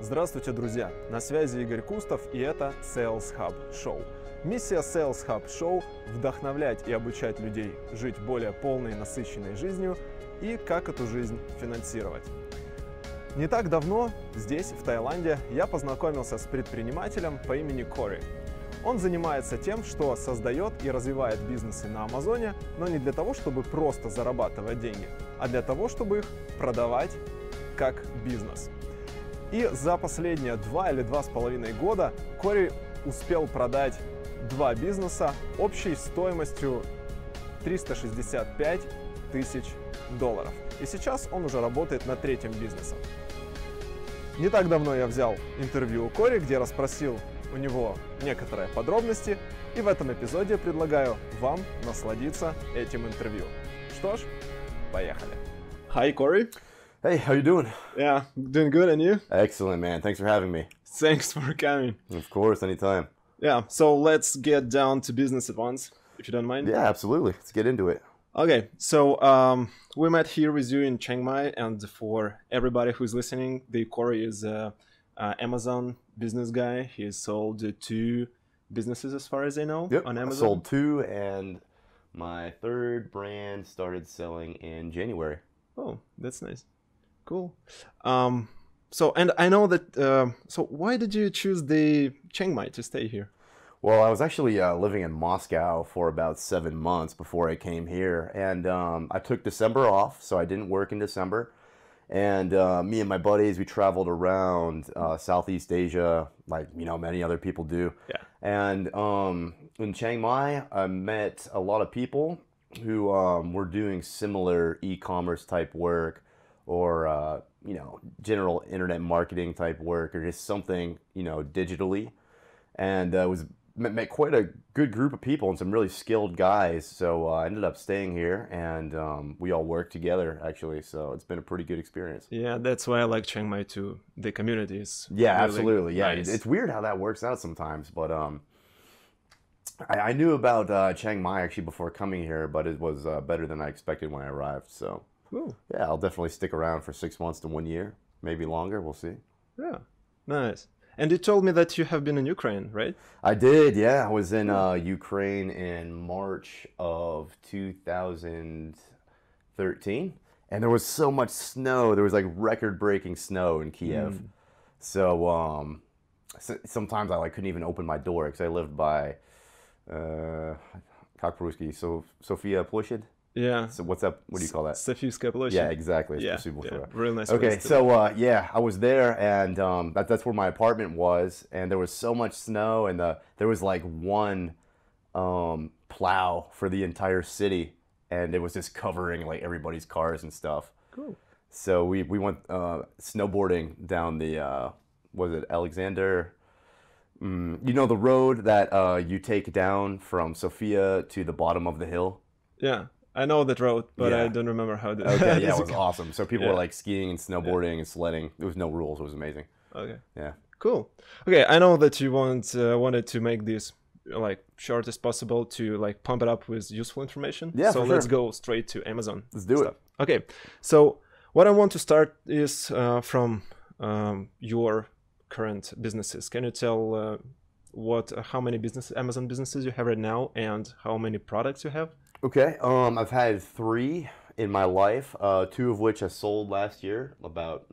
Здравствуйте, друзья! На связи Игорь Кустов, и это Sales Hub Show. Миссия Sales Hub Show – вдохновлять и обучать людей жить более полной и насыщенной жизнью и как эту жизнь финансировать. Не так давно здесь, в Таиланде, я познакомился с предпринимателем по имени Кори. Он занимается тем, что создает и развивает бизнесы на Амазоне, но не для того, чтобы просто зарабатывать деньги, а для того, чтобы их продавать как бизнес. И за последние 2 или 2,5 года Кори успел продать 2 бизнеса общей стоимостью $365 тысяч. И сейчас он уже работает над 3-м бизнесом. Не так давно я взял интервью у Кори, где расспросил у него некоторые подробности, и в этом эпизоде предлагаю вам насладиться этим интервью. Что ж, поехали. Hi, Corey. Hey, how you doing? Yeah, doing good, and you? Excellent, man. Thanks for having me. Thanks for coming. Of course, anytime. Yeah, so let's get down to business at once, if you don't mind. Yeah, absolutely. Let's get into it. Okay, so we met here with you in Chiang Mai, and for everybody who's listening, the Corey is a Amazon business guy. He sold 2 businesses, as far as I know, Yep, on I Amazon. sold 2, and my 3rd brand started selling in January. Oh, that's nice. Cool. So, and I know that, so why did you choose the Chiang Mai to stay here? Well, I was actually living in Moscow for about 7 months before I came here, and I took December off, so I didn't work in December. And me and my buddies, we traveled around Southeast Asia, like many other people do. Yeah. And in Chiang Mai, I met a lot of people who were doing similar e-commerce type work, or general internet marketing type work, or just something digitally. And met quite a good group of people and some really skilled guys. So I ended up staying here, and we all worked together, actually. So it's been a pretty good experience. Yeah, that's why I like Chiang Mai too. The community is Yeah, really absolutely. Yeah, nice. it's weird how that works out sometimes. But I knew about Chiang Mai actually before coming here, but it was better than I expected when I arrived. So Cool. yeah, I'll definitely stick around for 6 months to 1 year, maybe longer. We'll see. Yeah, nice. And you told me that you have been in Ukraine, right? I did, yeah. I was in Ukraine in March of 2013, and there was so much snow. There was like record-breaking snow in Kiev. So sometimes I couldn't even open my door because I lived by как по-русски, Sofia Ploshchad. Yeah. So what's up? What do you call that? Sofiyska Ploshchad. Yeah, exactly. Yeah, Спасибо yeah. большое. Really nice. Okay, place to so yeah, I was there, and that's where my apartment was, and there was so much snow, and there was like one plow for the entire city, and it was just covering like everybody's cars and stuff. Cool. So we went snowboarding down the was it Alexander? The road that you take down from Sofia to the bottom of the hill. Yeah, I know that road, but Yeah. I don't remember how to. Okay, yeah, it was awesome. So people Yeah. were like skiing and snowboarding and sledding. There was no rules. It was amazing. Okay. Yeah. Cool. Okay, I know that you wanted to make this like short as possible to like pump it up with useful information. Yeah, So for let's sure. go straight to Amazon. Let's do it. Okay. So what I want to start is from your current businesses. Can you tell how many Amazon businesses you have right now, and how many products you have? Okay. I've had 3 in my life. 2 of which I sold last year. About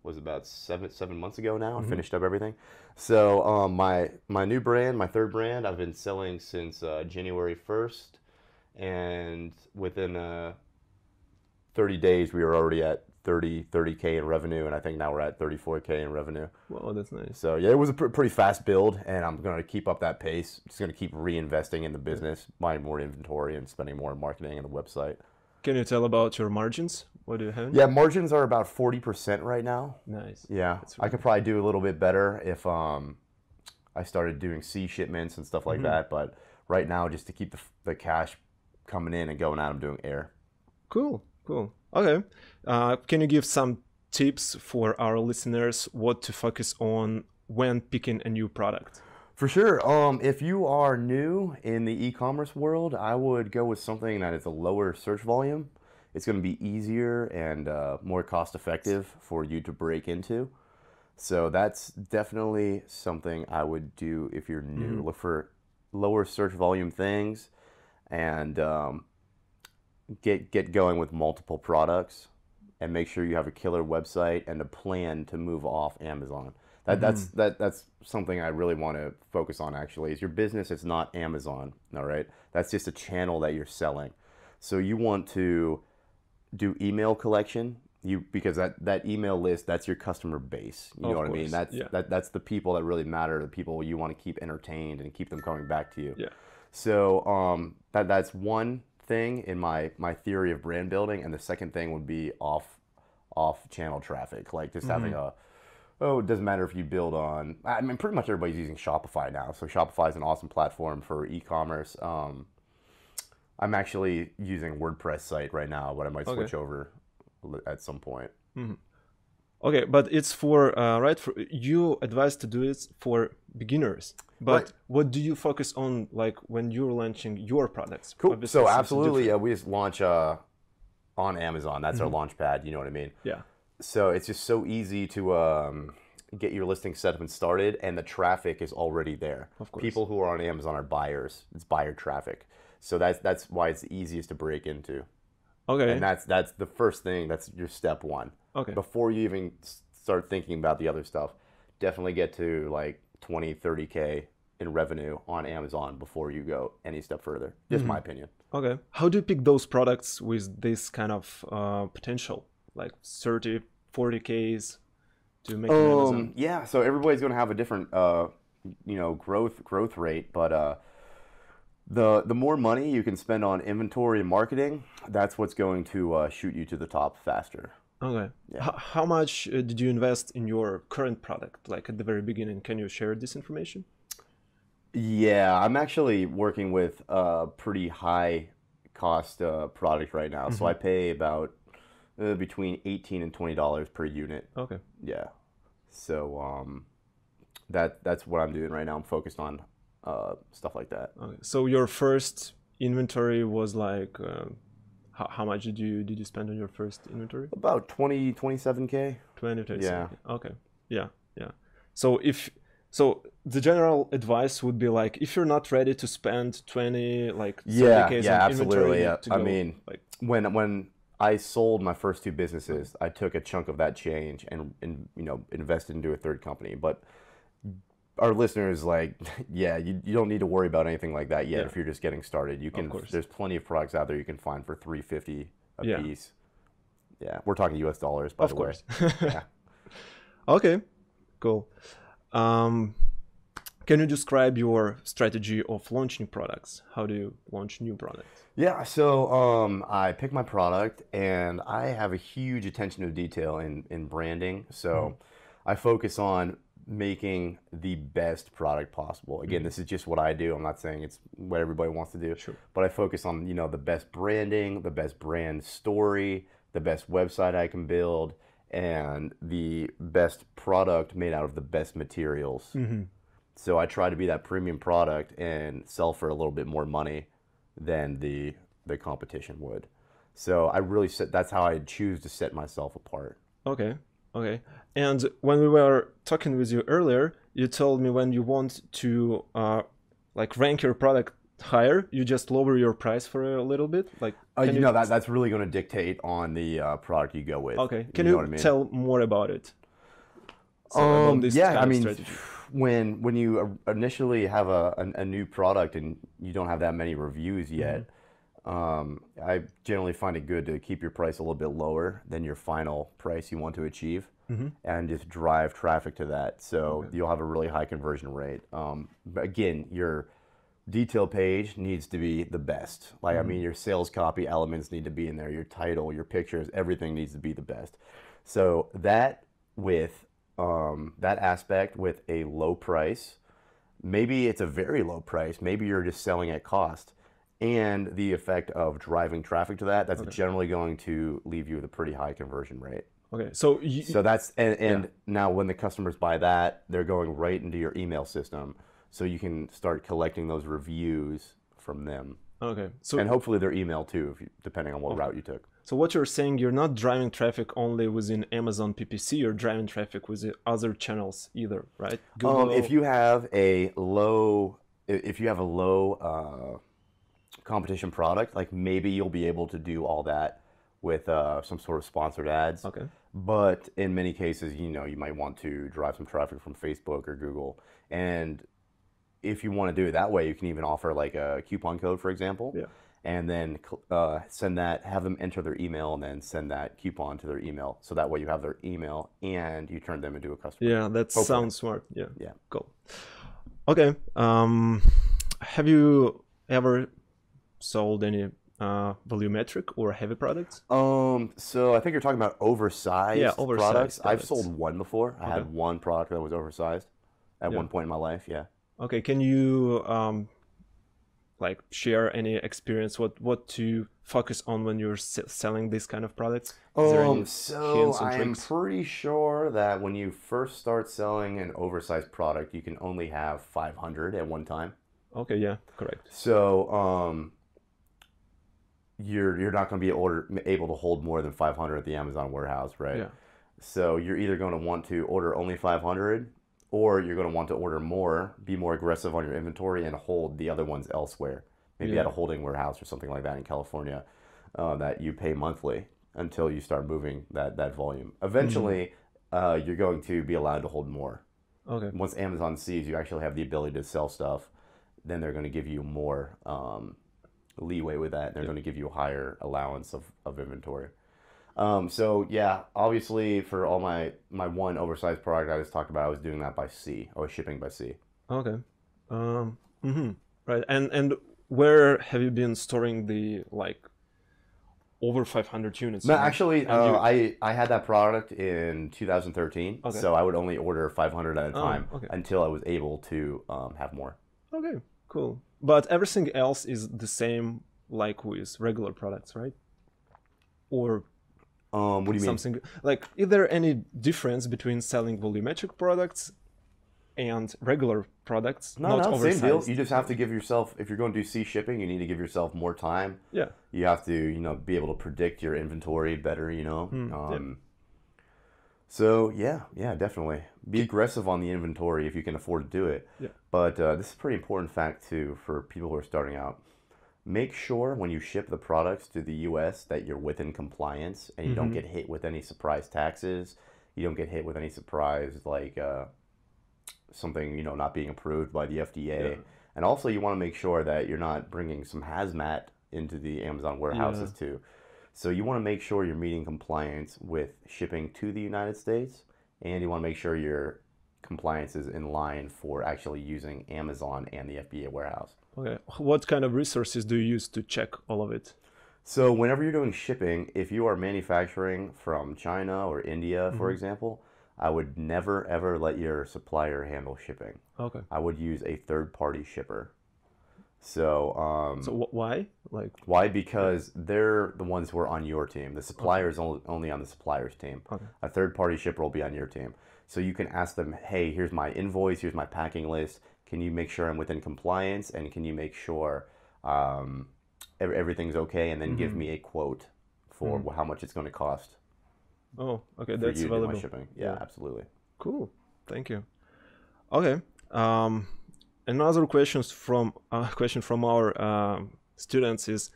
about 7 months ago now. I finished up everything. So my new brand, my 3rd brand, I've been selling since January 1st, and within 30 days we were already at 30K in revenue, and I think now we're at 34K in revenue. Wow, that's nice. So yeah, it was a pretty fast build, and I'm going to keep up that pace. Just going to keep reinvesting in the business, buying more inventory, and spending more on marketing and the website. Can you tell about your margins? What do you have? Yeah, margins are about 40% right now. Nice. Yeah, That's I could probably do a little bit better if I started doing sea shipments and stuff like that. But right now, just to keep the cash coming in and going out, I'm doing air. Cool. Okay. Can you give some tips for our listeners what to focus on when picking a new product? For sure. If you are new in the e-commerce world, I would go with something that is a lower search volume. It's going to be easier and more cost effective for you to break into. So that's definitely something I would do if you're new. Look for lower search volume things, and get going with multiple products, and make sure you have a killer website and a plan to move off Amazon. That's something I really want to focus on. Actually, is your business is not Amazon. All right, that's just a channel that you're selling. So you want to do email collection. Because that email list, that's your customer base. You know what I mean? That's the people that really matter, the people you want to keep entertained and keep them coming back to you. Yeah. So that's one thing in my theory of brand building, and the second thing would be off channel traffic, like just having it doesn't matter if you build on. I mean, pretty much everybody's using Shopify now, so Shopify is an awesome platform for e-commerce. I'm actually using WordPress site right now, but I might switch over at some point. Okay, but it's for right. For you advise to do it for beginners. But what do you focus on, like when you're launching your products? Cool. Obviously, so absolutely, we just launch on Amazon. That's our launch pad. You know what I mean? Yeah. So it's just so easy to get your listing set up and started, and the traffic is already there. Of course. People who are on Amazon are buyers. It's buyer traffic. So that's why it's the easiest to break into. Okay. And that's the first thing. That's your step one. Okay. Before you even start thinking about the other stuff, definitely get to like 20, 30K in revenue on Amazon before you go any step further. Just my opinion. Okay. How do you pick those products with this kind of potential, like 30, 40Ks to make an Amazon? Yeah. So everybody's going to have a different, growth rate, but the more money you can spend on inventory and marketing, that's what's going to shoot you to the top faster. Okay. Yeah. How much did you invest in your current product, like at the very beginning? Can you share this information? Yeah, I'm actually working with a pretty high cost product right now. So I pay about between $18 and $20 per unit. Okay. Yeah. So that's what I'm doing right now. I'm focused on stuff like that. Okay. So your first inventory was like, how much did you spend on your first inventory? About 27K. 20, Yeah. Okay. Yeah. So the general advice would be like, if you're not ready to spend 20, like 30K on absolutely. inventory, I mean, like, when I sold my first two businesses, I took a chunk of that change and invested into a third company. But our listeners, like, yeah, you don't need to worry about anything like that yet if you're just getting started. You can. There's plenty of products out there you can find for $350 a piece. Yeah, we're talking US dollars, by the way. Of course. Yeah. Okay, cool. Can you describe your strategy of launching products? How do you launch new products? Yeah, so I pick my product, and I have a huge attention to detail in branding. So I focus on making the best product possible. Again, this is just what I do. I'm not saying it's what everybody wants to do. Sure. But I focus on, the best branding, the best brand story, the best website I can build, and the best product made out of the best materials. So I try to be that premium product and sell for a little bit more money than the competition would. So I really that's how I choose to set myself apart. Okay. And when we were talking with you earlier, you told me when you want to rank your product higher, you just lower your price for a little bit. Like, that's really going to dictate on the product you go with. Okay. Can you tell more about it? About this kind of strategy. When you initially have a new product and you don't have that many reviews yet, I generally find it good to keep your price a little bit lower than your final price you want to achieve, and just drive traffic to that. So you'll have a really high conversion rate. But again, your detail page needs to be the best. Like, I mean, your sales copy elements need to be in there. Your title, your pictures, everything needs to be the best. So that with that aspect with a low price, maybe it's a very low price, maybe you're just selling at cost, and the effect of driving traffic to that's generally going to leave you with a pretty high conversion rate. Okay, so that's now when the customers buy that, they're going right into your email system, so you can start collecting those reviews from them. Okay. So And hopefully their email too, if you, depending on what Okay. route you took. so what you're saying, you're not driving traffic only within Amazon PPC, you're driving traffic with the other channels either, right? Google. If you have a low, if you have a low competition product, like maybe you'll be able to do all that with some sort of sponsored ads. Okay. But in many cases, you know, you might want to drive some traffic from Facebook or Google. And if you want to do it that way, you can even offer like a coupon code, for example. Yeah. And then send that, have them enter their email, and then send that coupon to their email. So that way you have their email and you turn them into a customer. Yeah, that Hopefully. sounds smart. Yeah. Yeah. Cool. Okay. Have you ever sold any volumetric or heavy products? So I think you're talking about oversized, oversized products. I've products. sold one before. I Okay. had one product that was oversized at Yeah. one point in my life. Yeah. Okay, can you like share any experience what to focus on when you're selling these kind of products? Is there any So hints or I'm tricks? pretty sure that when you first start selling an oversized product, you can only have 500 at one time. Okay, yeah, correct. So you're not going to be able to hold more than 500 at the Amazon warehouse, right? Yeah. So you're either going to want to order only 500, or you're going to want to order more, be more aggressive on your inventory, and hold the other ones elsewhere. Maybe Yeah. at a holding warehouse or something like that in California, that you pay monthly until you start moving that volume. Eventually, you're going to be allowed to hold more. Okay. Once Amazon sees you actually have the ability to sell stuff, then they're going to give you more leeway with that. They're going to give you a higher allowance of inventory. So yeah, obviously for all my one oversized product I just talked about, I was doing that by sea. I was shipping by sea. Okay. Right. And where have you been storing the like over 500 units? No, actually, And I had that product in 2013, Okay. so I would only order 500 at a time okay. until I was able to have more. Okay, cool. But everything else is the same like with regular products, right? Or What do you mean? something like, is there any difference between selling volumetric products and regular products? No, not no, same deal. oversized? You just have to give yourself, if you're going to do sea shipping, you need to give yourself more time. Yeah. You have to, be able to predict your inventory better, So yeah, definitely. Be aggressive on the inventory if you can afford to do it. Yeah. But this is a pretty important fact too for people who are starting out. Make sure when you ship the products to the US that you're within compliance and you don't get hit with any surprise taxes. You don't get hit with any surprise like something, not being approved by the FDA. Yeah. And also you want to make sure that you're not bringing some hazmat into the Amazon warehouses too. So you want to make sure you're meeting compliance with shipping to the United States, and you want to make sure your compliance is in line for actually using Amazon and the FBA warehouse. Okay. What kind of resources do you use to check all of it? So whenever you're doing shipping, if you are manufacturing from China or India, for example, I would never ever let your supplier handle shipping. Okay. I would use a third-party shipper. So, Why? Like, why? Because they're the ones who are on your team. The supplier is only on the supplier's team. Okay. A third-party shipper will be on your team. So you can ask them, hey, here's my invoice, here's my packing list. Can you make sure I'm within compliance? And can you make sure everything's okay? And then give me a quote for how much it's going to cost oh, okay, for that's you to do my valuable. shipping. Yeah, absolutely. Cool. Thank you. Okay. Another question from our students is,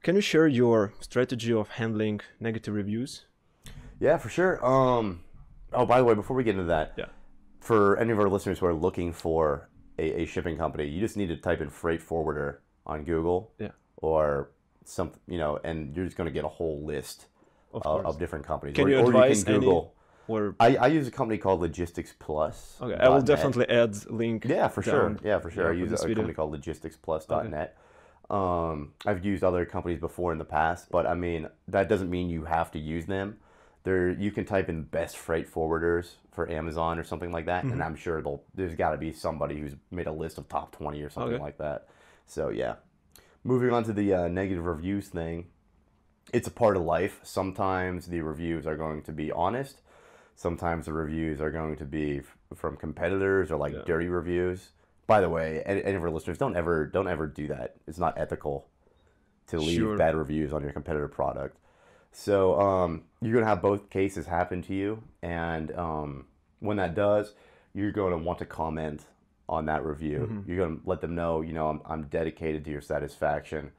can you share your strategy of handling negative reviews? Yeah, for sure. Oh, by the way, before we get into that, Yeah. for any of our listeners who are looking for a shipping company, you just need to type in freight forwarder on Google, Yeah. or some, and you're just going to get a whole list Of course. of different companies. Can or, you or advise you can Google. Or I use a company called Logistics Plus. okay, I will .net. definitely add link. Yeah, for sure. down, Yeah, for sure. I for use this a video. company called logisticsplus.net. I've used other companies before in the past, but I mean, that doesn't mean you have to use them. You can type in best freight forwarders for Amazon or something like that, and I'm sure there's got to be somebody who's made a list of top 20 or something Okay. like that. So yeah. Moving on to the negative reviews thing, it's a part of life. Sometimes the reviews are going to be honest. Sometimes the reviews are going to be from competitors or like dirty reviews. by the way, any of our listeners, don't ever do that. It's not ethical to leave Sure. bad reviews on your competitor product. So you're gonna have both cases happen to you, and when that does, you're going to want to comment on that review. You're going to let them know, I'm dedicated to your satisfaction.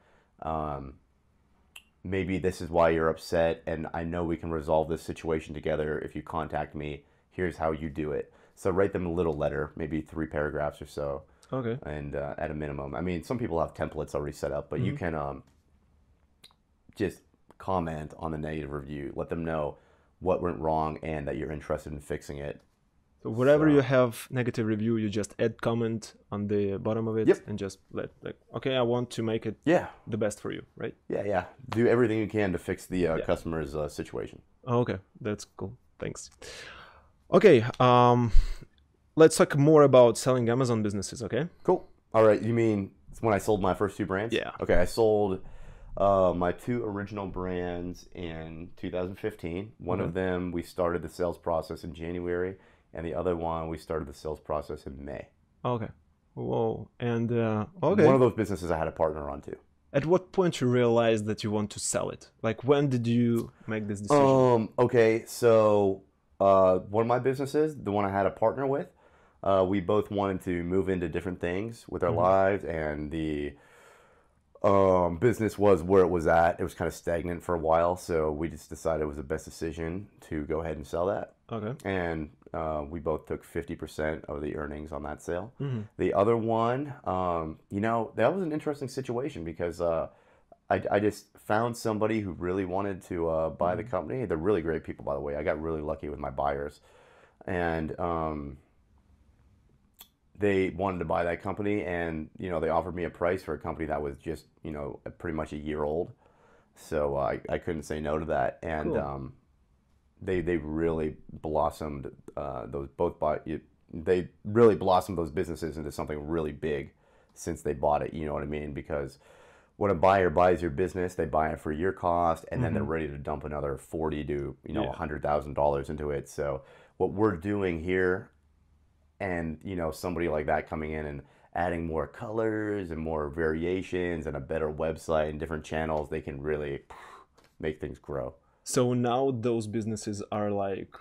Maybe this is why you're upset, and I know we can resolve this situation together if you contact me. Here's how you do it. So write them a little letter, maybe 3 paragraphs or so, Okay. and at a minimum. I mean, some people have templates already set up, but you can just comment on the negative review. Let them know what went wrong and that you're interested in fixing it. So wherever So- you have negative review, you just add comment on the bottom of it Yep. and just okay, I want to make it Yeah, the best for you, right? yeah. Do everything you can to fix the customer's situation. Okay, that's cool. Thanks. Okay, let's talk more about selling Amazon businesses, okay? Cool. All right. You mean when I sold my first 2 brands? Yeah. Okay. I sold my 2 original brands in 2015. One of them, we started the sales process in January, and the other one, we started the sales process in May. Okay. Whoa. And okay. One of those businesses I had a partner on too. At what point you realized that you want to sell it? Like when did you make this decision? Okay. So one of my businesses, the one I had a partner with, we both wanted to move into different things with our lives, and the business was where it was at. It was kind of stagnant for a while, so we just decided it was the best decision to go ahead and sell that. Okay. And we both took 50% of the earnings on that sale. The other one, that was an interesting situation because I just found somebody who really wanted to buy the company. They're really great people, by the way. I got really lucky with my buyers. And they wanted to buy that company, and they offered me a price for a company that was just pretty much a year old. So I couldn't say no to that, and Cool. they really blossomed they really blossomed those businesses into something really big since they bought it. You know what I mean? Because when a buyer buys your business, they buy it for your cost, and then they're ready to dump another $40,000 to $100,000 into it. So what we're doing here, and somebody like that coming in and adding more colors and more variations and a better website and different channels, they can really make things grow. So now those businesses are like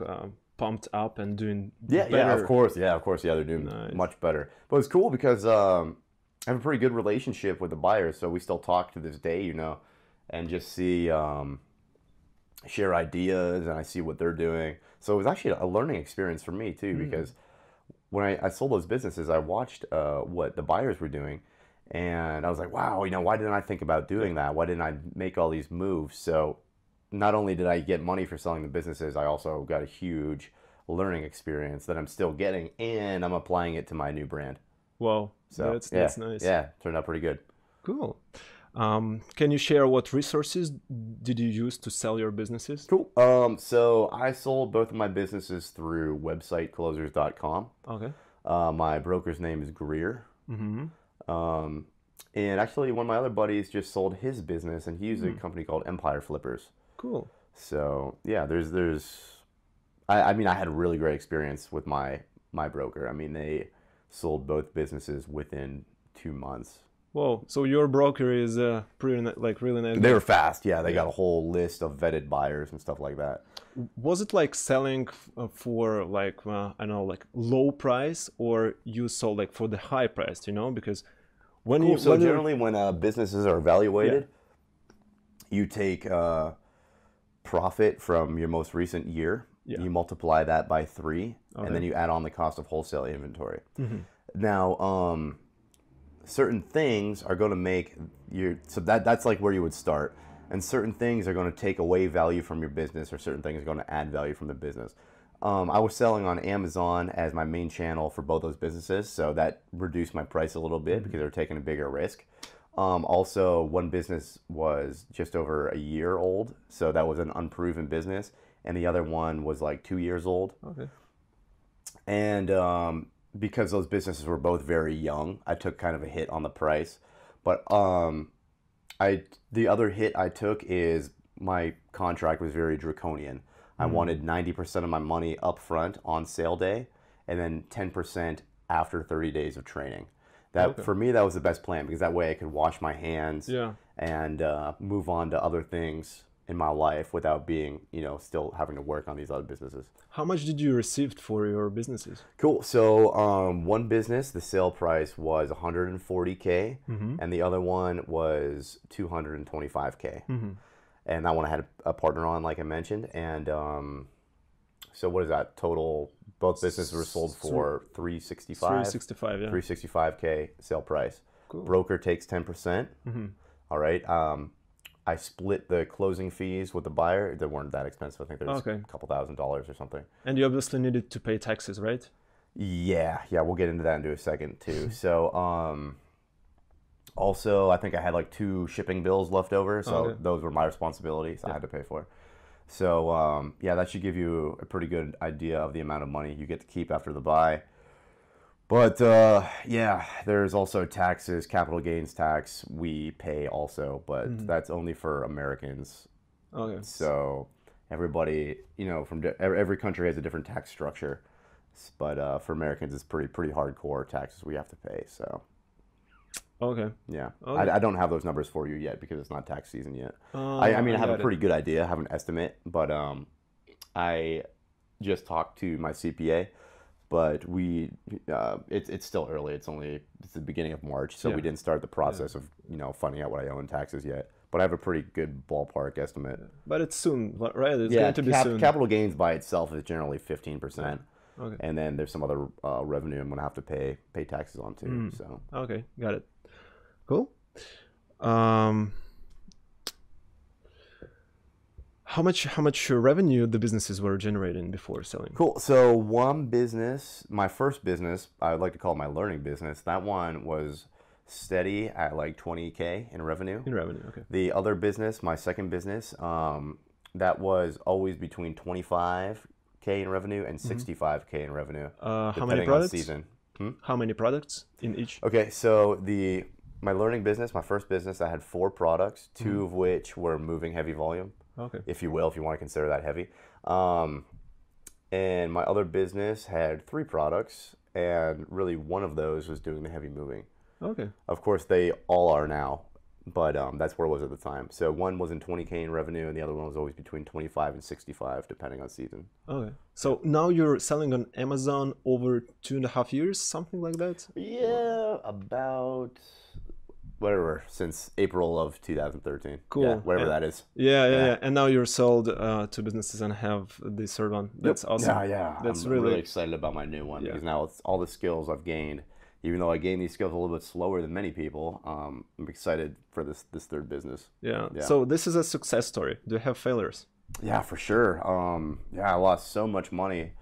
pumped up and doing Yeah, better. of course, they're doing Nice. much better. But it's cool because I have a pretty good relationship with the buyers, so we still talk to this day, and just see share ideas, and I see what they're doing. So it was actually a learning experience for me too, because when I sold those businesses, I watched what the buyers were doing, and I was like, wow, why didn't I think about doing that? Why didn't I make all these moves? So not only did I get money for selling the businesses, I also got a huge learning experience that I'm still getting, and I'm applying it to my new brand. Wow, So that's nice. Yeah, turned out pretty good. Cool. Can you share what resources did you use to sell your businesses? Cool. So I sold both of my businesses through websiteclosers.com. Okay. My broker's name is Greer. Mm-hmm. And actually, one of my other buddies just sold his business, and he used a company called Empire Flippers. Cool. So yeah, I mean, I had a really great experience with my broker. I mean, they sold both businesses within 2 months. Whoa. So your broker is pretty really nice. They were fast. Yeah, they got a whole list of vetted buyers and stuff like that. Was it like selling for like I don't know, like low price, or you sold like for the high price? Because when Cool. you So when you're- generally, when businesses are evaluated, you take profit from your most recent year. Yeah. You multiply that by 3, and then you add on the cost of wholesale inventory. Now, certain things are going to make so that's like where you would start, and certain things are going to take away value from your business, or certain things are going to add value from the business. I was selling on Amazon as my main channel for both those businesses, so that reduced my price a little bit because they were taking a bigger risk. Also, one business was just over a year old, so that was an unproven business, and the other one was like 2 years old. Okay. And because those businesses were both very young, I took kind of a hit on the price. But the other hit I took is my contract was very draconian. I wanted 90% of my money up front on sale day, and then 10% after 30 days of training. That Okay. for me, that was the best plan because that way I could wash my hands Yeah. and move on to other things in my life without being, still having to work on these other businesses. How much did you receive for your businesses? Cool. So one business, the sale price was 140K, Mm-hmm. and the other one was 225K. Mm-hmm. And that one I had a partner on, like I mentioned. And so what is that total? Both businesses were sold for 365. 365, yeah. 365K sale price. Cool. Broker takes 10%. Mm-hmm. All right. I split the closing fees with the buyer. They weren't that expensive. I think there was Okay. a couple $1,000s or something. And you obviously needed to pay taxes, right? Yeah, we'll get into that in a second too. So, also, I think I had like 2 shipping bills left over, so Okay. those were my responsibility, so I had to pay for. So, yeah, that should give you a pretty good idea of the amount of money you get to keep after the buy. But yeah, there's also taxes, capital gains tax we pay also, but that's only for Americans. Okay. So everybody, from every country has a different tax structure, but for Americans, it's pretty hardcore taxes we have to pay. So Okay. yeah, Okay. I don't have those numbers for you yet because it's not tax season yet. I mean, I have a got it. pretty good idea, I have an estimate, but I just talked to my CPA, but it's still early. It's the beginning of March, so Yeah. we didn't start the process of finding out what I owe in taxes yet. But I have a pretty good ballpark estimate. But it's soon, right? It's Yeah, going to be soon. capital gains by itself is generally 15%, Okay. and then there's some other revenue I'm gonna have to pay taxes on too. So Okay, got it. Cool. How much revenue the businesses were generating before selling? cool. So one business, my first business, I would like to call it my learning business. That one was steady at like 20K in revenue. In revenue, okay. The other business, my second business, that was always between 25K in revenue and 65K in revenue, How many depending on products? season. How many products in each? Okay, so my learning business, my first business, I had 4 products, 2 of which were moving heavy volume, Okay. if you will, if you want to consider that heavy. And my other business had 3 products, and really one of those was doing the heavy moving. Okay. Of course, they all are now, but that's where it was at the time. So one was in 20K in revenue, and the other one was always between 25 and 65, depending on season. Okay. So now you're selling on Amazon over 2.5 years, something like that? Yeah, about whatever, since April of 2013. Cool. Yeah, whatever And- that is. Yeah. And now you're sold to businesses and have this third one. That's awesome. Yeah. That's I'm really excited about my new one because now it's all the skills I've gained. Even though I gained these skills a little bit slower than many people, I'm excited for this third business. Yeah. Yeah. So this is a success story. Do you have failures? Yeah, for sure. Yeah, I lost so much money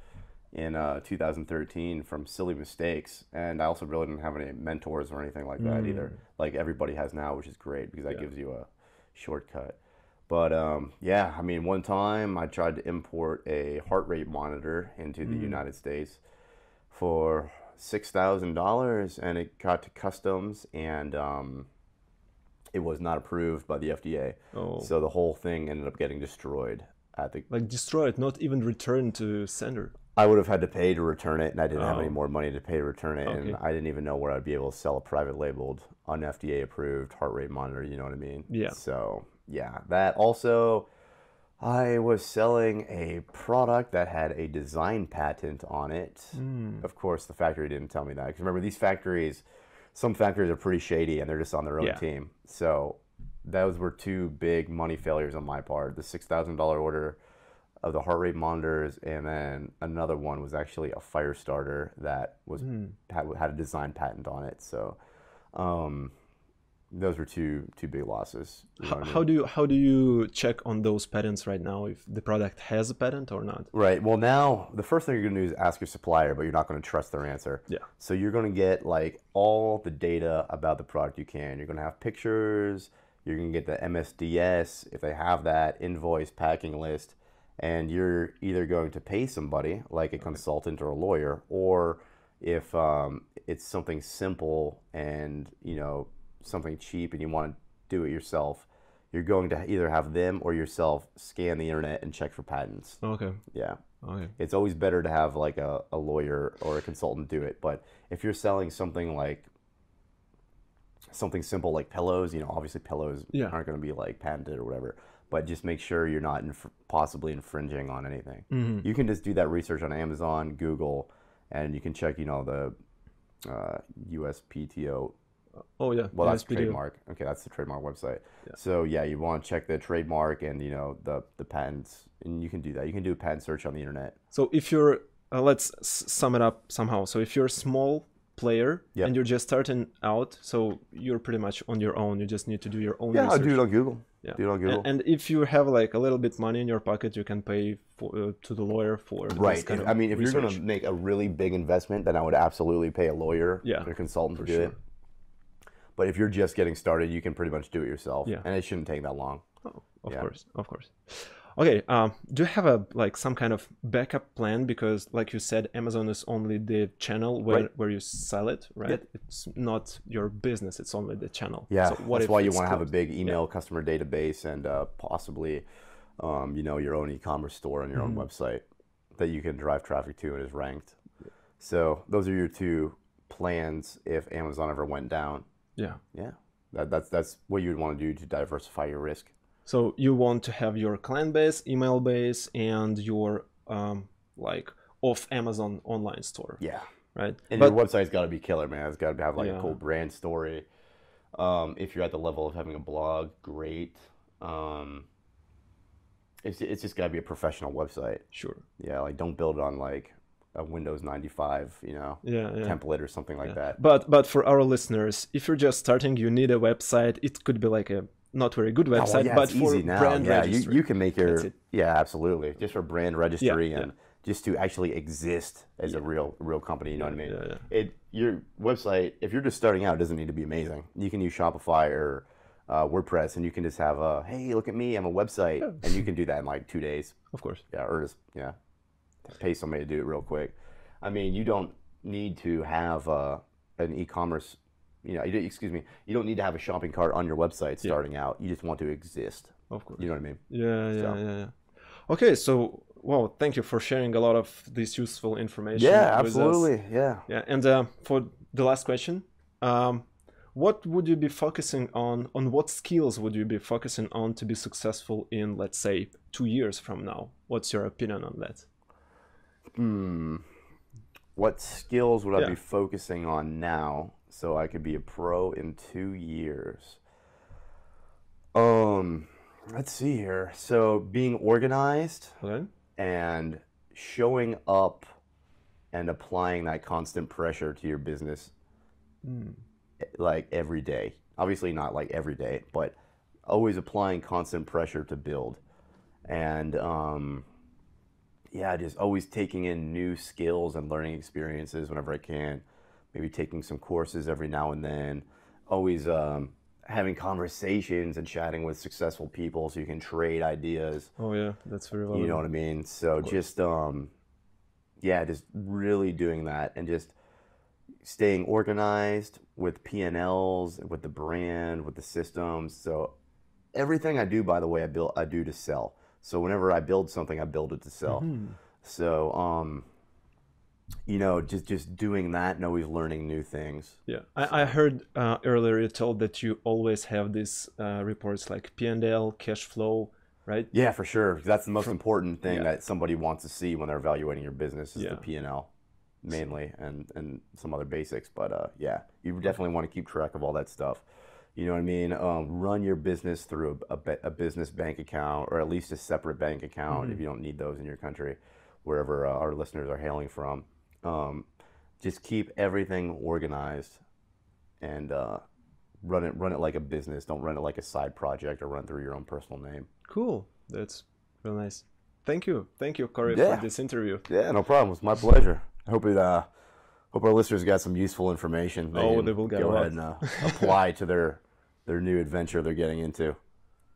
in 2013 from silly mistakes, and I also really didn't have any mentors or anything like that either. Like everybody has now, which is great because that gives you a shortcut. But yeah, I mean, one time I tried to import a heart rate monitor into the United States for $6,000, and it got to customs, and it was not approved by the FDA. Oh. So the whole thing ended up getting destroyed at the. Like destroyed, not even returned to sender. I would have had to pay to return it, and I didn't have any Oh. more money to pay to return it, and Okay. I didn't even know where I'd be able to sell a private labeled, un-FDA approved heart rate monitor. You know what I mean? Yeah. So yeah, that also. I was selling a product that had a design patent on it. Of course, the factory didn't tell me that. Because remember, these factories, some factories are pretty shady and they're just on their own Yeah. team. So those were 2 big money failures on my part. The $6,000 order of the heart rate monitors, and then another one was actually a fire starter that was had a design patent on it. So those were two big losses. You know what I mean? How do you check on those patents right now if the product has a patent or not? Right. Well, now the first thing you're going to do is ask your supplier, but you're not going to trust their answer. Yeah. So you're going to get like all the data about the product you can. You're going to have pictures. You're going to get the MSDS if they have that, invoice, packing list, and you're either going to pay somebody like a consultant or a lawyer, or if it's something simple and something cheap and you want to do it yourself, you're going to either have them or yourself scan the internet and check for patents. Okay. Yeah. Okay. It's always better to have like a lawyer or a consultant do it. But if you're selling something like something simple like pillows, you know, obviously pillows Yeah. aren't going to be like patented or whatever, but just make sure you're not possibly infringing on anything. You can just do that research on Amazon, Google, and you can check, you know, the USPTO. Oh yeah. Well, that's USPTO. trademark. Okay, that's the trademark website. So yeah, you want to check the trademark and, you know, the patents, and you can do that. You can do a patent search on the internet. So if you're, let's sum it up somehow. So if you're a small player Yep. and you're just starting out, so you're pretty much on your own. You just need to do your own Yeah, research. I'll do it on Google. Yeah. Do it on Google. And if you have like a little bit money in your pocket, you can pay for, to the lawyer for this Right. kind of I mean, if you're going research. to make a really big investment, then I would absolutely pay a lawyer Yeah, or a consultant to do sure. it. But if you're just getting started, you can pretty much do it yourself. Yeah. And it shouldn't take that long. Oh, of Yeah. course, of course. Okay, do you have a like some kind of backup plan? Because like you said, Amazon is only the channel where, Right. where you sell it, right? It's not your business, it's only the channel. Yeah, So what that's if why you it's want to have a closed? big email customer database and possibly, you know, your own e-commerce store on your own website that you can drive traffic to and is ranked. So those are your two plans if Amazon ever went down. Yeah. Yeah, that's what you would want to do to diversify your risk. So you want to have your client base, email base, and your like off Amazon online store, Yeah. right? And But your website's got to be killer, man. It's got to have like Yeah. a cool brand story. If you're at the level of having a blog, great. It's just got to be a professional website. sure. Yeah, like don't build it on like a Windows 95, you know, Yeah, yeah. template or something like that. But for our listeners, if you're just starting, you need a website. It could be like a not very good Oh, well, website, yeah, but it's for easy now. brand Yeah, registry. you can make your That's it. yeah, absolutely, just for brand registry Yeah, and just to actually exist as a real company. You know what I mean? yeah. Your website, if you're just starting out, it doesn't need to be amazing. You can use Shopify or WordPress, and you can just have a hey, look at me, I'm a website, and you can do that in like 2 days. Of course. Yeah, or just pay somebody to do it real quick. I mean, you don't need to have an e-commerce. You know, you don't need to have a shopping cart on your website starting out. You just want to exist. Of course. You know what I mean? Yeah. Okay, so well, thank you for sharing a lot of this useful information. Yeah, with us. absolutely. Yeah. Yeah, and for the last question, what would you be focusing on? On what skills would you be focusing on to be successful in, let's say, 2 years from now? What's your opinion on that? What skills would I Yeah. be focusing on now so I could be a pro in 2 years? Let's see here. So being organized Okay. and showing up and applying that constant pressure to your business like every day. Obviously not like every day, but always applying constant pressure to build. And yeah, just always taking in new skills and learning experiences whenever I can. Maybe taking some courses every now and then. Always having conversations and chatting with successful people so you can trade ideas. Oh yeah, that's very valuable. You know what I mean? So just yeah, just really doing that and just staying organized with P&Ls, with the brand, with the systems. So everything I do, by the way, I do to sell. So whenever I build something, I build it to sell. So you know, just doing that and always learning new things. Yeah, I heard earlier you told that you always have these reports like P&L, cash flow, right? Yeah, for sure. That's the most important thing that somebody wants to see when they're evaluating your business is the P&L mainly and some other basics. But yeah, you definitely want to keep track of all that stuff. You know what I mean? Run your business through a business bank account or at least a separate bank account if you don't need those in your country, wherever our listeners are hailing from. Just keep everything organized and run it like a business. Don't run it like a side project or run through your own personal name. Cool. That's real nice. Thank you, Corey, Yeah. for this interview. Yeah, no problem. It's my pleasure. I hope our listeners got some useful information. Oh, can they will get go a lot. ahead and apply to their new adventure they're getting into.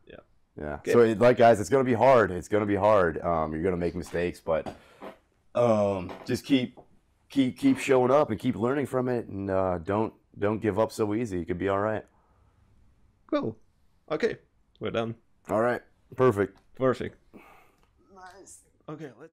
Yeah. Yeah. So, like, guys, it's gonna be hard. It's gonna be hard. You're gonna make mistakes, but just keep showing up and keep learning from it, and don't give up so easy. You could be all right. Cool. Okay, we're done. All right. Perfect. Perfect. Nice. Okay, let's.